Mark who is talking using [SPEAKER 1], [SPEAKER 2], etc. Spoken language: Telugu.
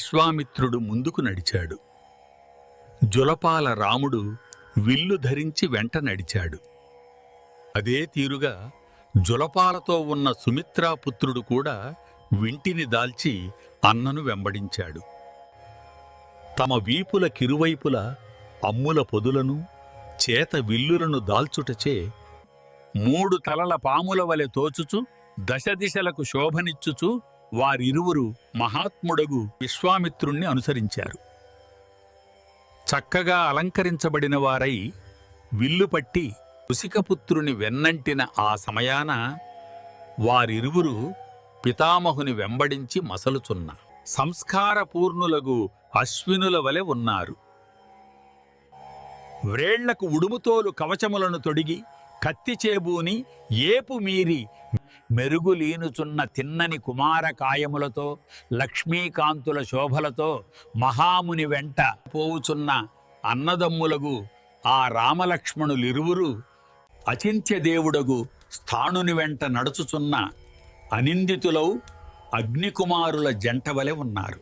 [SPEAKER 1] విశ్వామిత్రుడు ముందుకు నడిచాడు. జులపాల రాముడు విల్లు ధరించి వెంట నడిచాడు. అదే తీరుగా జులపాలతో ఉన్న సుమిత్రాపుత్రుడు కూడా వింటిని దాల్చి అన్నను వెంబడించాడు. తమ వీపుల కిరువైపుల అమ్ముల పొదులను, చేత విల్లులను దాల్చుటచే 3 తలల పాముల వలె తోచుచు దశదిశలకు శోభనిచ్చుచు వారిరువురు మహాత్ముడగు విశ్వామిత్రుణ్ణి అనుసరించారు. చక్కగా అలంకరించబడిన వారై విల్లుపట్టి కుశికపుత్రుని వెన్నంటిన ఆ సమయాన వారిరువురు పితామహుని వెంబడించి మసలుచున్న సంస్కారపూర్ణులగు అశ్వినుల వలె ఉన్నారు. వ్రేళ్లకు ఉడుముతోలు కవచములను తొడిగి కత్తిచేబూని ఏపు మీరి మెరుగులీనుచున్న తిన్నని కుమారకాయములతో లక్ష్మీకాంతుల శోభలతో మహాముని వెంట పోవుచున్న అన్నదమ్ములగు ఆ రామలక్ష్మణులిరువురు అచింత్యదేవుడగు స్థాణుని వెంట నడుచుచున్న అనిందితులౌ అగ్నికుమారుల జంటవలె ఉన్నారు.